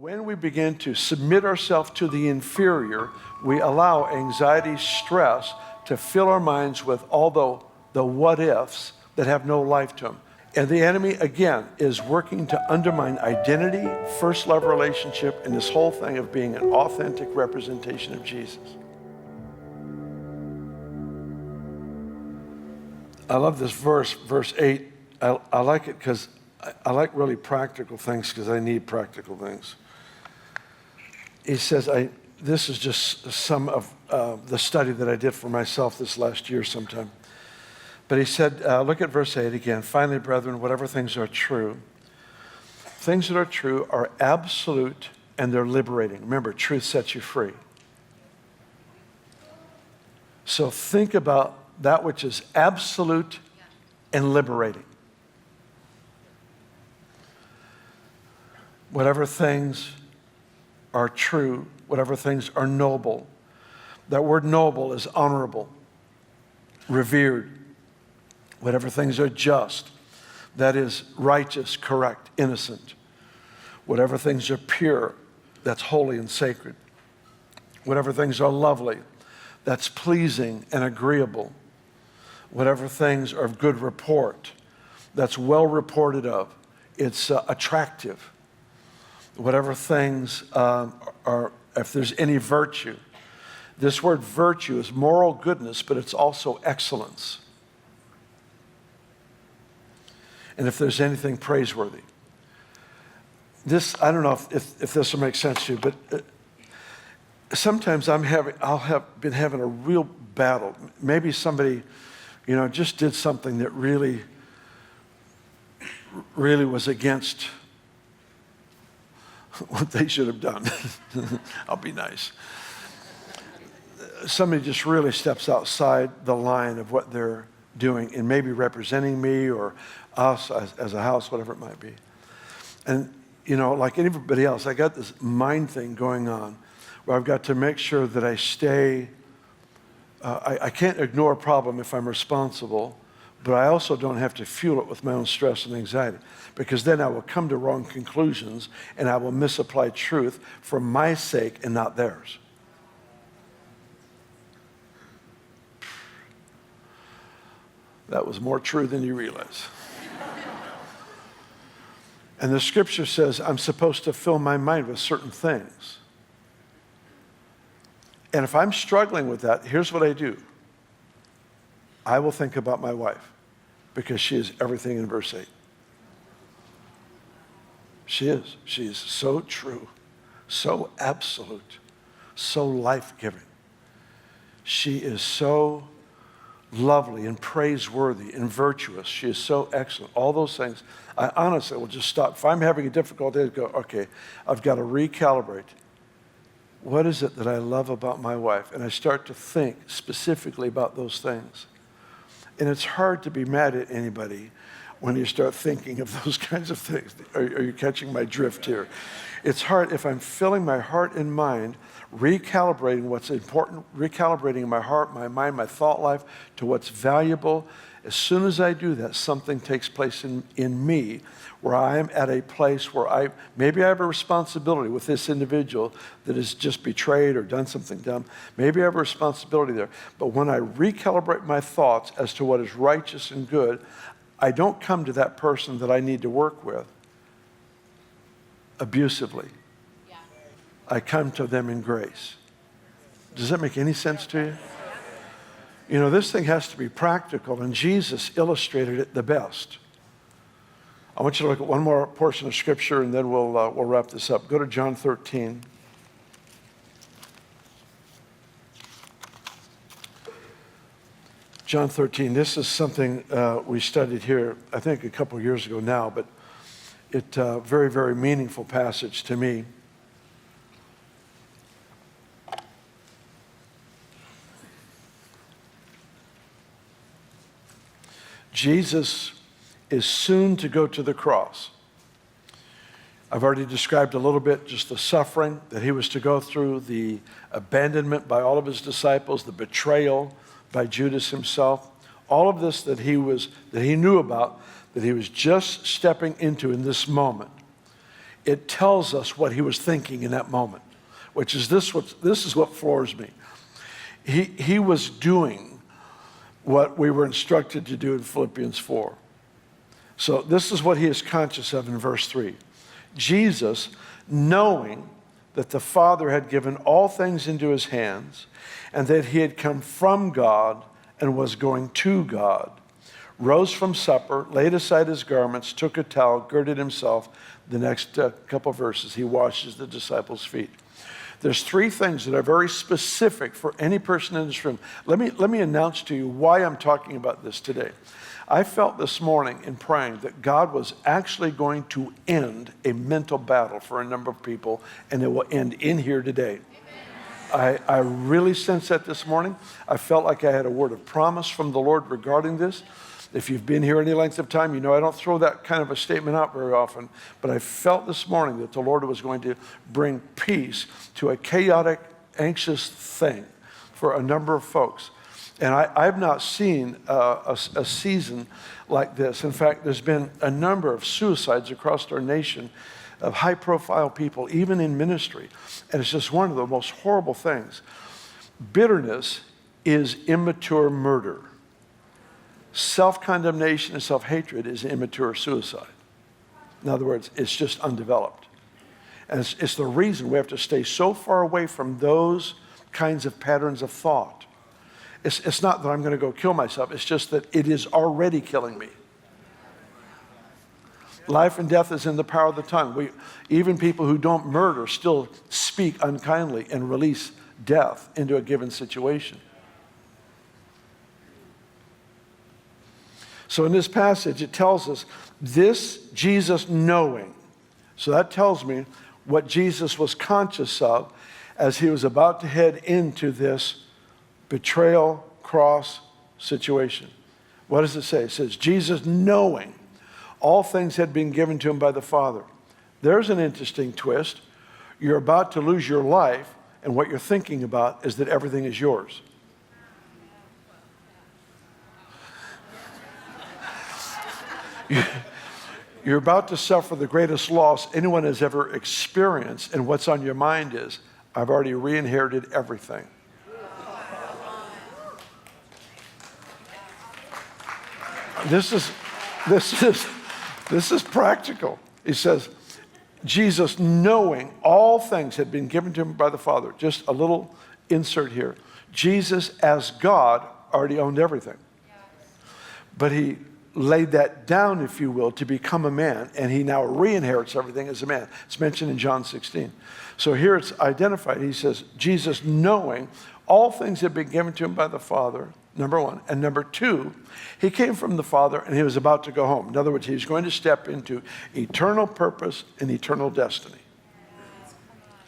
When we begin to submit ourselves to the inferior, we allow anxiety, stress to fill our minds with all the what ifs that have no life to them. And the enemy, again, is working to undermine identity, first love relationship, and this whole thing of being an authentic representation of Jesus. I love this verse 8. I like it because I like really practical things because I need practical things. He says, this is just some of the study that I did for myself this last year sometime. But he said, look at verse 8 again. Finally, brethren, whatever things are true, things that are true are absolute and they're liberating. Remember, truth sets you free. So think about that which is absolute and liberating. Whatever things are true, whatever things are noble. That word noble is honorable, revered. Whatever things are just, that is righteous, correct, innocent. Whatever things are pure, that's holy and sacred. Whatever things are lovely, that's pleasing and agreeable. Whatever things are of good report, that's well reported of, it's attractive. Whatever things are, if there's any virtue. This word virtue is moral goodness, but it's also excellence. And if there's anything praiseworthy. This, I don't know if this will make sense to you, but sometimes been having a real battle. Maybe somebody, just did something that really was against what they should have done. I'll be nice. Somebody just really steps outside the line of what they're doing and maybe representing me or us as a house, whatever it might be. And, like anybody else, I got this mind thing going on where I've got to make sure that I stay, I can't ignore a problem if I'm responsible, but I also don't have to fuel it with my own stress and anxiety, because then I will come to wrong conclusions and I will misapply truth for my sake and not theirs. That was more true than you realize. And the scripture says I'm supposed to fill my mind with certain things. And if I'm struggling with that, here's what I do. I will think about my wife, because she is everything in verse 8. She is. She is so true, so absolute, so life-giving. She is so lovely and praiseworthy and virtuous. She is so excellent. All those things. I honestly will just stop. If I'm having a difficult day, I go, okay, I've got to recalibrate. What is it that I love about my wife? And I start to think specifically about those things. And it's hard to be mad at anybody when you start thinking of those kinds of things. Are you catching my drift here? It's hard if I'm filling my heart and mind, recalibrating what's important, recalibrating my heart, my mind, my thought life to what's valuable. As soon as I do that, something takes place in me where I am at a place where maybe I have a responsibility with this individual that has just betrayed or done something dumb. Maybe I have a responsibility there. But when I recalibrate my thoughts as to what is righteous and good, I don't come to that person that I need to work with abusively. Yeah. I come to them in grace. Does that make any sense to you? This thing has to be practical, and Jesus illustrated it the best. I want you to look at one more portion of Scripture, and then we'll wrap this up. Go to John 13. John 13, this is something we studied here, I think a couple years ago now, but it's a very, very meaningful passage to me. Jesus is soon to go to the cross. I've already described a little bit just the suffering that he was to go through, the abandonment by all of his disciples, the betrayal by Judas himself, all of this that he knew about, that he was just stepping into in this moment. it tells us what he was thinking in that moment, which is this is what floors me. He was doing what we were instructed to do in Philippians 4. So this is what he is conscious of in verse 3. Jesus, knowing that the Father had given all things into his hands, and that he had come from God and was going to God, rose from supper, laid aside his garments, took a towel, girded himself. The next couple verses, he washes the disciples' feet. There's three things that are very specific for any person in this room. Let me announce to you why I'm talking about this today. I felt this morning in praying that God was actually going to end a mental battle for a number of people, and it will end in here today. I really sensed that this morning. I felt like I had a word of promise from the Lord regarding this. If you've been here any length of time, you know I don't throw that kind of a statement out very often, but I felt this morning that the Lord was going to bring peace to a chaotic, anxious thing for a number of folks. And I've not seen a season like this. In fact, there's been a number of suicides across our nation of high-profile people, even in ministry. And it's just one of the most horrible things. Bitterness is immature murder. Self-condemnation and self-hatred is immature suicide. In other words, it's just undeveloped. And it's the reason we have to stay so far away from those kinds of patterns of thought. It's not that I'm going to go kill myself. It's just that it is already killing me. Life and death is in the power of the tongue. Even people who don't murder still speak unkindly and release death into a given situation. So in this passage, it tells us this Jesus knowing. So that tells me what Jesus was conscious of as he was about to head into this betrayal, cross situation. What does it say? It says, Jesus knowing all things had been given to him by the Father. There's an interesting twist. You're about to lose your life, and what you're thinking about is that everything is yours. You're about to suffer the greatest loss anyone has ever experienced, and what's on your mind is, I've already re-inherited everything. This is practical. He says, Jesus knowing all things had been given to him by the Father. Just a little insert here. Jesus as God already owned everything. But he laid that down, if you will, to become a man, and he now re-inherits everything as a man. It's mentioned in John 16. So here it's identified. He says, Jesus knowing all things had been given to him by the Father, number one. And number two, he came from the Father and he was about to go home. In other words, he was going to step into eternal purpose and eternal destiny.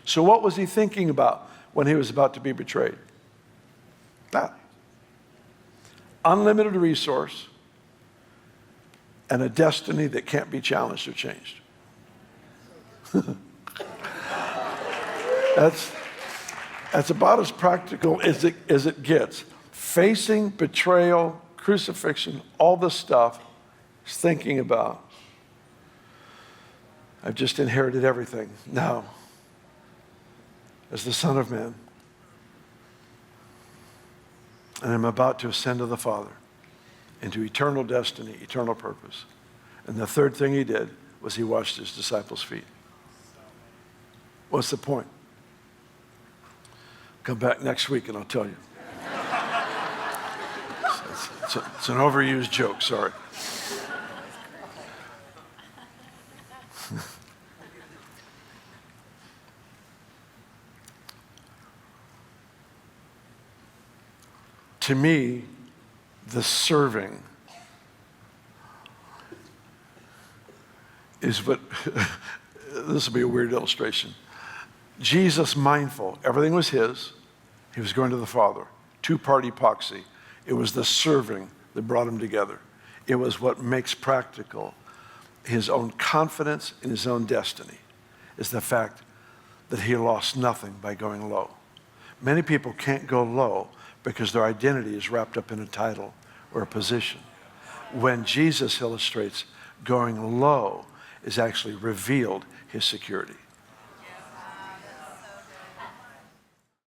So what was he thinking about when he was about to be betrayed? That. Unlimited resource and a destiny that can't be challenged or changed. That's about as practical as it gets. Facing betrayal, crucifixion, all this stuff, is thinking about, I've just inherited everything. Now, as the Son of Man, and I'm about to ascend to the Father into eternal destiny, eternal purpose. And the third thing he did was he washed his disciples' feet. What's the point? Come back next week and I'll tell you. It's an overused joke, sorry. To me, the serving is what, this will be a weird illustration. Jesus mindful, everything was his. He was going to the Father. Two-part epoxy. It was the serving that brought him together. It was what makes practical his own confidence in his own destiny, is the fact that he lost nothing by going low. Many people can't go low because their identity is wrapped up in a title or a position. When Jesus illustrates going low is actually revealed his security.